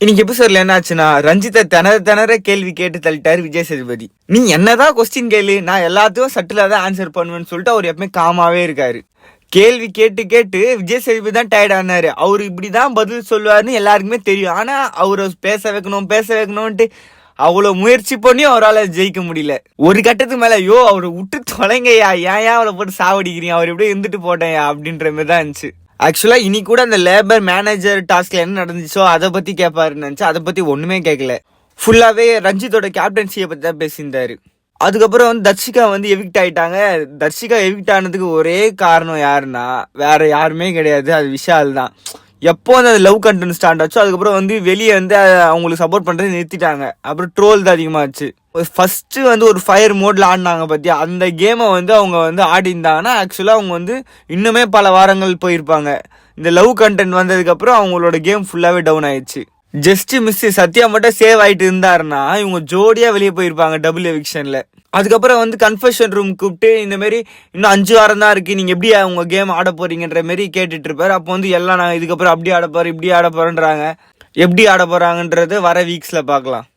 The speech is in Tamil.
இன்னைக்கு எபிசோட்ல என்ன ஆச்சுன்னா, ரஞ்சித்தை திணற கேள்வி கேட்டு தள்ளிட்டாரு விஜய் சேதுபதி. நீ என்னதான் கொஸ்டின் கேளு, நான் எல்லாத்தையும் சட்டிலா தான் ஆன்சர் பண்ணுவேன்னு சொல்லிட்டு அவர் எப்பவுமே காமாவே இருக்காரு. கேள்வி கேட்டு கேட்டு விஜய் சேதுபதி தான் டயர்ட் ஆனாரு. அவரு இப்படிதான் பதில் சொல்லுவாருன்னு எல்லாருக்குமே தெரியும். ஆனா அவரை பேச வைக்கணும்ட்டு அவ்வளவு முயற்சி பண்ணி அவரால் ஜெயிக்க முடியல. ஒரு கட்டத்துக்கு மேல அவரை விட்டு தொலைங்கய்யா, ஏன் அவளை போட்டு சாவடிக்கிறீங்க, அவர் எப்படியே இருந்துட்டு போட்டேயா அப்படின்ற மாதிரி தான் இருந்துச்சு. ஆக்சுவலா இனி கூட அந்த லேபர் மேனேஜர் டாஸ்க்ல என்ன நடந்துச்சோ அதை பத்தி கேட்பாருன்னு நினைச்சு அதை பத்தி ஒண்ணுமே கேட்கல. ஃபுல்லாவே ரஞ்சித்தோட கேப்டன்சியை பத்தி தான் பேசியிருந்தாரு. அதுக்கப்புறம் வந்து தர்ஷிகா வந்து எவிக்ட் ஆயிட்டாங்க. தர்ஷிகா எவிக்ட் ஆனதுக்கு ஒரே காரணம் யாருன்னா வேற யாருமே கிடையாது, அது விஷால் தான். எப்போ வந்து அது லவ் கண்டென்ட் ஸ்டார்ட் ஆச்சோ அதுக்கப்புறம் வந்து வெளியே வந்து அவங்களுக்கு சப்போர்ட் பண்றது நிறுத்திட்டாங்க. அப்புறம் ட்ரோல் தான் அதிகமாச்சு. ஃபர்ஸ்ட் வந்து ஒரு ஃபயர் மோட்ல ஆடினாங்க பத்தியா, அந்த கேமை வந்து அவங்க வந்து ஆடி இருந்தாங்கன்னா ஆக்சுவலா அவங்க வந்து இன்னுமே பல வாரங்கள் போயிருப்பாங்க. இந்த லவ் கண்டென்ட் வந்ததுக்கு அப்புறம் அவங்களோட கேம் ஃபுல்லாவே டவுன் ஆயிடுச்சு. ஜஸ்ட் மிஸ் சத்யா மட்டும் சேவ் ஆயிட்டு இருந்தாருன்னா இவங்க ஜோடியா வெளியே போயிருப்பாங்க டபுள் எவிக்ஷன்ல. அதுக்கப்புறம் வந்து கன்ஃபெஷன் ரூம் கூப்பிட்டு இந்த மாதிரி இன்னும் 5 வாரம் தான் இருக்கு, நீங்க எப்படி உங்க கேம் ஆட போறீங்கன்ற மாதிரி கேட்டுட்டு இருப்பாரு. அப்போ வந்து எல்லாம் நான் இதுக்கப்புறம் அப்படி ஆட போறேன் இப்படி ஆட போறேன்றாங்க. எப்படி ஆட போறாங்கன்றது வர வீக்ஸ்ல பார்க்கலாம்.